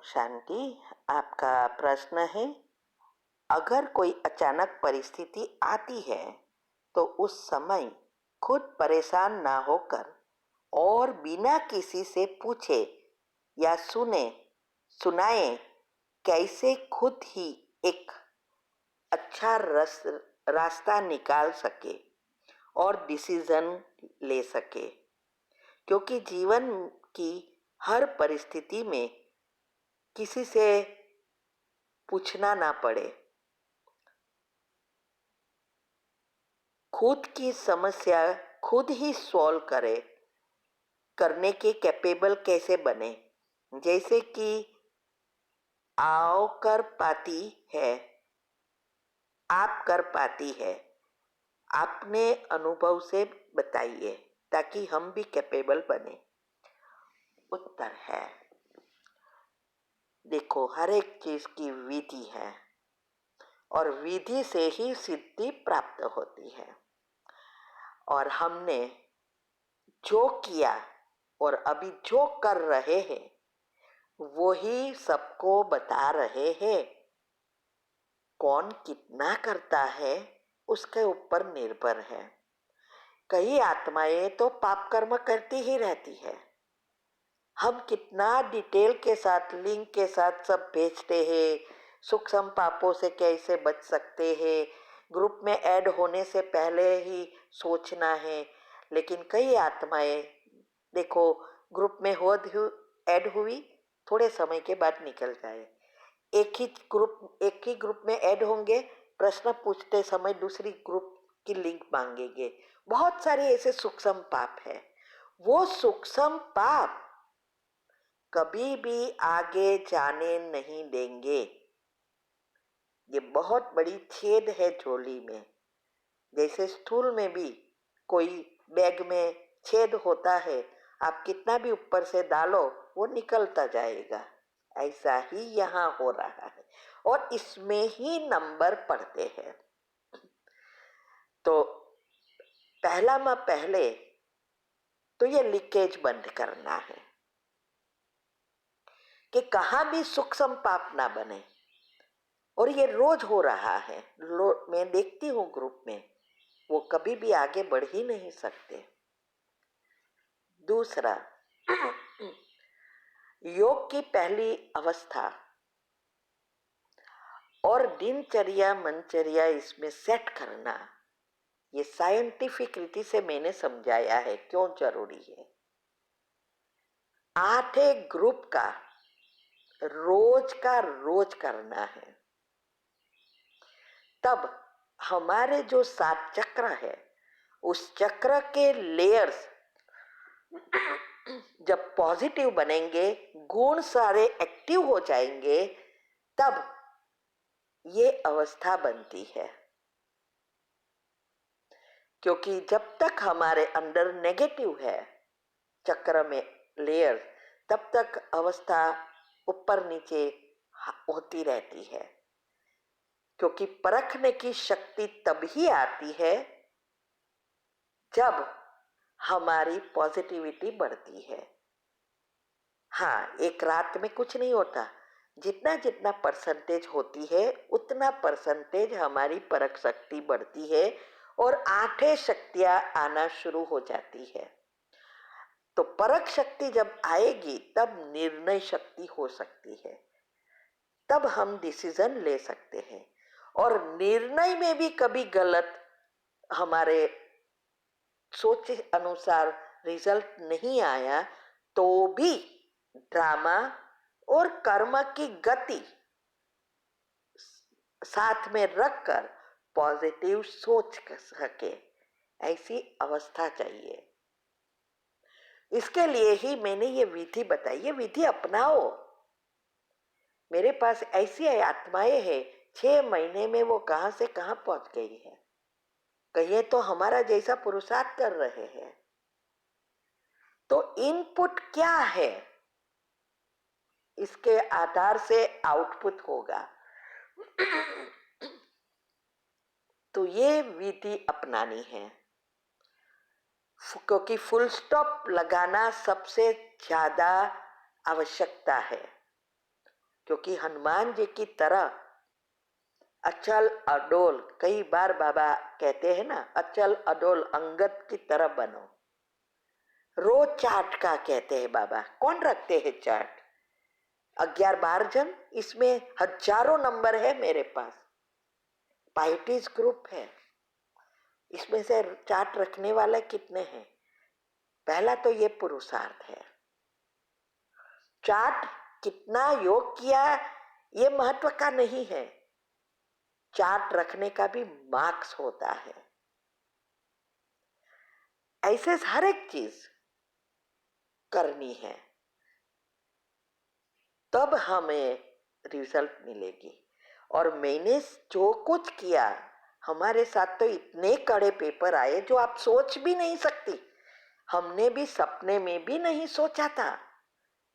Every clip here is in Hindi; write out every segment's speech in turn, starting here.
शांति, आपका प्रश्न है, अगर कोई अचानक परिस्थिति आती है तो उस समय खुद परेशान ना होकर और बिना किसी से पूछे या सुनाए कैसे खुद ही एक अच्छा रास्ता निकाल सके और डिसीजन ले सके, क्योंकि जीवन की हर परिस्थिति में किसी से पूछना ना पड़े। खुद की समस्या खुद ही सॉल्व करने के कैपेबल कैसे बने, जैसे कि आप कर पाती है। अपने अनुभव से बताइए ताकि हम भी कैपेबल बने। उत्तर है, देखो, हर एक चीज की विधि है और विधि से ही सिद्धि प्राप्त होती है। और हमने जो किया और अभी जो कर रहे हैं वो ही सबको बता रहे हैं। कौन कितना करता है उसके ऊपर निर्भर है। कई आत्माएं तो पाप कर्म करती ही रहती है। हम कितना डिटेल के साथ, लिंक के साथ सब भेजते हैं, सूक्ष्म पापों से कैसे बच सकते हैं, ग्रुप में ऐड होने से पहले ही सोचना है। लेकिन कई आत्माएं, देखो, ग्रुप में ऐड हुई, थोड़े समय के बाद निकल जाए। एक ही ग्रुप में ऐड होंगे, प्रश्न पूछते समय दूसरी ग्रुप की लिंक मांगेंगे। बहुत सारे ऐसे सूक्ष्म पाप है। वो सूक्ष्म पाप कभी भी आगे जाने नहीं देंगे। ये बहुत बड़ी छेद है झोली में। जैसे स्टूल में भी कोई बैग में छेद होता है, आप कितना भी ऊपर से डालो वो निकलता जाएगा। ऐसा ही यहाँ हो रहा है और इसमें ही नंबर पड़ते हैं। तो पहले तो ये लीकेज बंद करना है कि कहाँ भी सूक्ष्म पाप ना बने। और ये रोज हो रहा है। मैं देखती हूँ ग्रुप में, वो कभी भी आगे बढ़ ही नहीं सकते। दूसरा, योग की पहली अवस्था और दिनचर्या मनचर्या इसमें सेट करना, ये साइंटिफिक रीति से मैंने समझाया है क्यों जरूरी है। 8 ग्रुप का रोज करना है। तब हमारे जो 7 चक्र है, उस चक्र के लेयर्स जब पॉजिटिव बनेंगे, गुण सारे एक्टिव हो जाएंगे, तब ये अवस्था बनती है। क्योंकि जब तक हमारे अंदर नेगेटिव है चक्र में लेयर, तब तक अवस्था ऊपर नीचे होती रहती है। क्योंकि परखने की शक्ति तब ही आती है जब हमारी पॉजिटिविटी बढ़ती है। हाँ, एक रात में कुछ नहीं होता। जितना जितना परसेंटेज होती है उतना परसेंटेज हमारी परख शक्ति बढ़ती है और 8 शक्तियां आना शुरू हो जाती है। तो परख शक्ति जब आएगी तब निर्णय शक्ति हो सकती है, तब हम डिसीजन ले सकते हैं। और निर्णय में भी कभी गलत, हमारे सोच अनुसार रिजल्ट नहीं आया, तो भी ड्रामा और कर्म की गति साथ में रखकर पॉजिटिव सोच सके, ऐसी अवस्था चाहिए। इसके लिए ही मैंने ये विधि बताई। ये विधि अपनाओ। मेरे पास ऐसी आत्माएं हैं, 6 महीने में वो कहां से कहां पहुंच गई है। कहिए तो हमारा जैसा पुरुषार्थ कर रहे हैं। तो इनपुट क्या है, इसके आधार से आउटपुट होगा। तो ये विधि अपनानी है, क्योंकि फुल स्टॉप लगाना सबसे ज्यादा आवश्यकता है। क्योंकि हनुमान जी की तरह अचल अडोल, कई बार बाबा कहते हैं ना, अचल अडोल अंगद की तरह बनो। रोज चार्ट का कहते हैं बाबा, कौन रखते हैं चार्ट? 11-12 जन, इसमें हजारों नंबर है मेरे पास, पाइटीज ग्रुप है, इसमें से चार्ट रखने वाले कितने हैं? पहला तो ये पुरुषार्थ है। चार्ट कितना योग किया ये महत्व का नहीं है, चार्ट रखने का भी मार्क्स होता है। ऐसे हर एक चीज करनी है, तब हमें रिजल्ट मिलेगी। और मैंने जो कुछ किया, हमारे साथ तो इतने कड़े पेपर आए जो आप सोच भी नहीं सकती। हमने भी सपने में भी नहीं सोचा था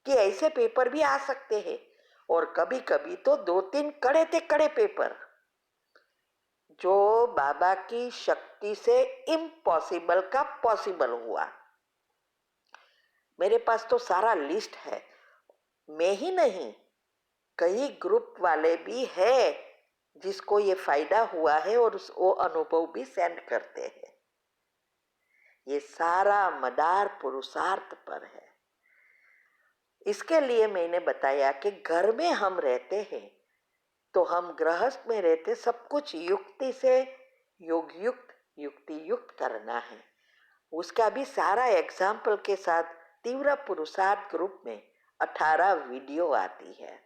कि ऐसे पेपर भी आ सकते हैं। और कभी कभी तो 2-3 कड़े थे कड़े पेपर, जो बाबा की शक्ति से इम्पॉसिबल का पॉसिबल हुआ। मेरे पास तो सारा लिस्ट है, मैं ही नहीं, कई ग्रुप वाले भी है जिसको ये फायदा हुआ है और वो अनुभव भी सेंड करते हैं। ये सारा मदार पुरुषार्थ पर है। इसके लिए मैंने बताया कि घर में हम रहते हैं तो हम गृहस्थ में रहते, सब कुछ युक्ति से योग युक्त युक्ति युक्त करना है। उसका भी सारा एग्जाम्पल के साथ तीव्र पुरुषार्थ ग्रुप में 18 वीडियो आती है।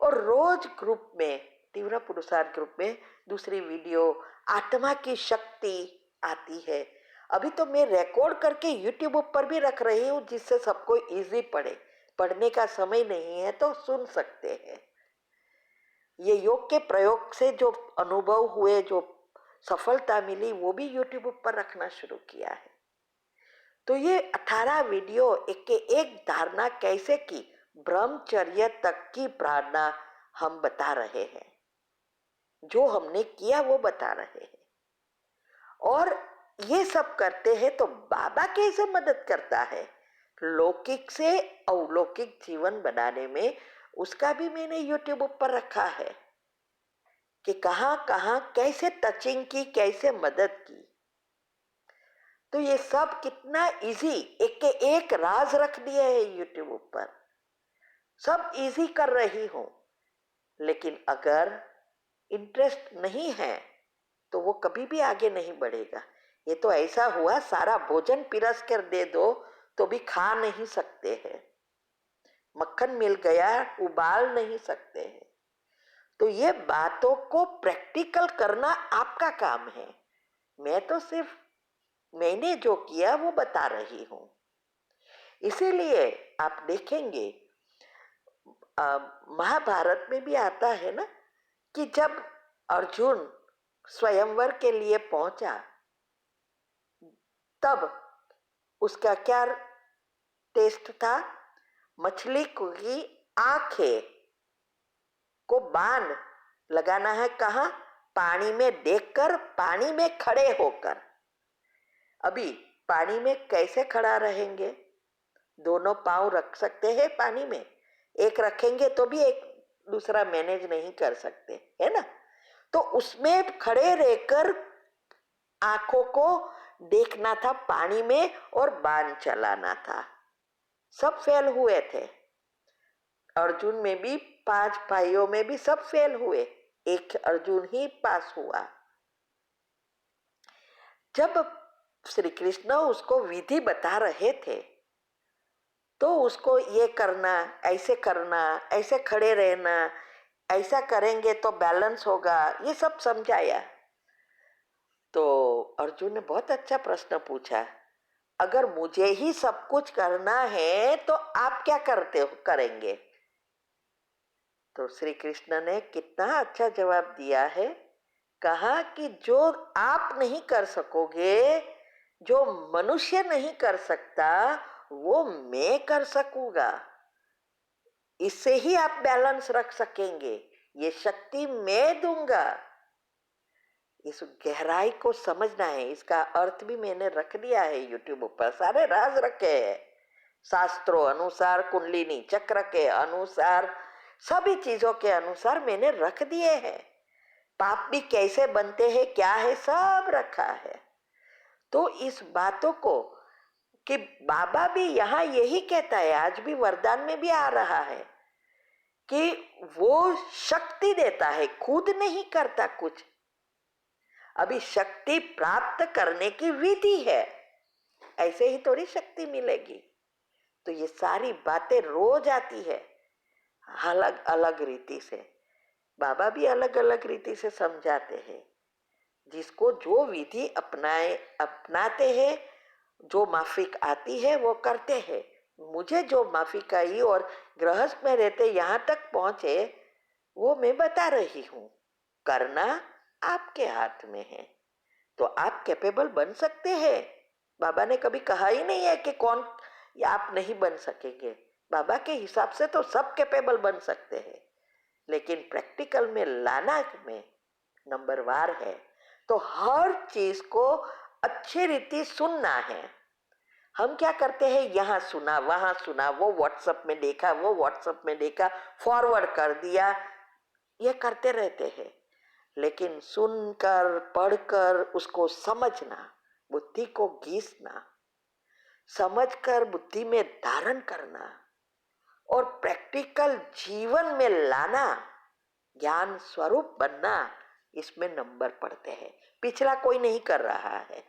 और रोज ग्रुप में, तीव्र पुरुषार्थ ग्रुप में दूसरी वीडियो आत्मा की शक्ति आती है। अभी तो मैं रिकॉर्ड करके यूट्यूब पर भी रख रही हूँ, जिससे सबको इजी पड़े। पढ़ने का समय नहीं है तो सुन सकते हैं। ये योग के प्रयोग से जो अनुभव हुए, जो सफलता मिली, वो भी यूट्यूब पर रखना शुरू किया है। तो ये 18 वीडियो एक के एक धारणा कैसे की, ब्रह्मचर्य तक की प्रार्थना हम बता रहे हैं, जो हमने किया वो बता रहे हैं। और ये सब करते हैं तो बाबा कैसे मदद करता है लौकिक से अलौकिक जीवन बनाने में, उसका भी मैंने यूट्यूब पर रखा है कि कहाँ कहाँ कैसे टचिंग की, कैसे मदद की। तो ये सब कितना इजी, एक के एक राज रख दिए है यूट्यूब पर, सब इजी कर रही हूं। लेकिन अगर इंटरेस्ट नहीं है तो वो कभी भी आगे नहीं बढ़ेगा। ये तो ऐसा हुआ, सारा भोजन पिरस कर दे दो तो भी खा नहीं सकते हैं, मक्खन मिल गया उबाल नहीं सकते हैं। तो ये बातों को प्रैक्टिकल करना आपका काम है। मैं तो सिर्फ मैंने जो किया वो बता रही हूं। इसीलिए आप देखेंगे महाभारत में भी आता है ना कि जब अर्जुन स्वयंवर के लिए पहुंचा, तब उसका क्या टेस्ट था? मछली की आंखें को बांध लगाना है, कहा? पानी में देखकर, पानी में खड़े होकर। अभी पानी में कैसे खड़ा रहेंगे? दोनों पांव रख सकते हैं पानी में, एक रखेंगे तो भी एक दूसरा मैनेज नहीं कर सकते, है ना? तो उसमें खड़े रहकर आंखों को देखना था पानी में और बाण चलाना था। सब फेल हुए थे। अर्जुन में भी 5 भाइयों में भी सब फेल हुए, एक अर्जुन ही पास हुआ। जब श्री कृष्ण उसको विधि बता रहे थे तो उसको ये करना, ऐसे करना, ऐसे खड़े रहना, ऐसा करेंगे तो बैलेंस होगा, ये सब समझाया। तो अर्जुन ने बहुत अच्छा प्रश्न पूछा, अगर मुझे ही सब कुछ करना है तो आप क्या करते हो, करेंगे? तो श्री कृष्ण ने कितना अच्छा जवाब दिया है, कहा कि जो आप नहीं कर सकोगे, जो मनुष्य नहीं कर सकता, वो मैं कर सकूंगा। इससे ही आप बैलेंस रख सकेंगे, ये शक्ति मैं दूंगा। इस गहराई को समझना है, इसका अर्थ भी मैंने रख दिया है यूट्यूब पर, सारे राज रखे हैं। शास्त्रों अनुसार, कुंडलिनी चक्र के अनुसार सभी चीजों के अनुसार मैंने रख दिए हैं। पाप भी कैसे बनते हैं, क्या है, सब रखा है। तो इस बातों को कि बाबा भी यहाँ यही कहता है, आज भी वरदान में भी आ रहा है कि वो शक्ति देता है, खुद नहीं करता कुछ। अभी शक्ति प्राप्त करने की विधि है, ऐसे ही थोड़ी शक्ति मिलेगी। तो ये सारी बातें रोज आती है अलग अलग रीति से। बाबा भी अलग अलग रीति से समझाते हैं। जिसको जो विधि अपनाते हैं, जो माफिक आती है वो करते हैं। मुझे जो माफिक आई और गृहस्थ में रहते यहाँ तक पहुंचे, वो मैं बता रही हूँ। करना आपके हाथ में है, तो आप कैपेबल बन सकते हैं। बाबा ने कभी कहा ही नहीं है कि कौन या आप नहीं बन सकेंगे। बाबा के हिसाब से तो सब कैपेबल बन सकते हैं, लेकिन प्रैक्टिकल में लाना में नंबर वार है। तो हर चीज को अच्छी रीति सुनना है। हम क्या करते हैं, यहाँ सुना, वहां सुना, वो व्हाट्सएप में देखा, वो व्हाट्सएप में देखा, फॉरवर्ड कर दिया, ये करते रहते हैं। लेकिन सुनकर पढ़कर उसको समझना, बुद्धि को घीसना, समझकर बुद्धि में धारण करना और प्रैक्टिकल जीवन में लाना, ज्ञान स्वरूप बनना, इसमें नंबर पड़ते हैं। पिछला कोई नहीं कर रहा है,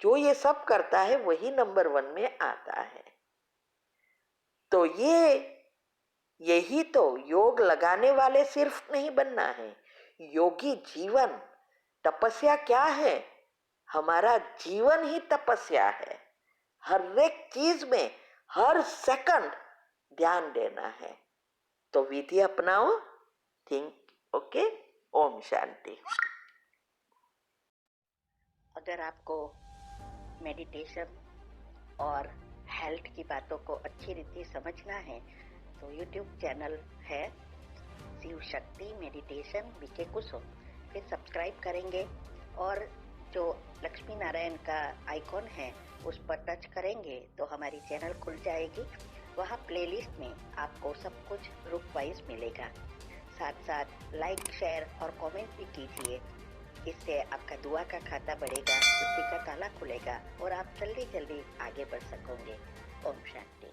जो ये सब करता है वही नंबर 1 में आता है। तो यही तो योग लगाने वाले सिर्फ नहीं बनना है, योगी जीवन। तपस्या क्या है, हमारा जीवन ही तपस्या है। हर एक चीज में हर सेकंड ध्यान देना है। तो विधि अपनाओ, थिंक ओके। ओम शांति। अगर आपको मेडिटेशन और हेल्थ की बातों को अच्छी रीति समझना है तो YouTube चैनल है शिव शक्ति मेडिटेशन बीके कुसुम, फिर सब्सक्राइब करेंगे और जो लक्ष्मी नारायण का आइकॉन है उस पर टच करेंगे तो हमारी चैनल खुल जाएगी। वहाँ प्लेलिस्ट में आपको सब कुछ ग्रुप वाइज मिलेगा। साथ साथ लाइक, शेयर और कमेंट भी कीजिए। इससे आपका दुआ का खाता बढ़ेगा, बुद्धि का ताला खुलेगा और आप जल्दी जल्दी आगे बढ़ सकोगे। ओम शांति।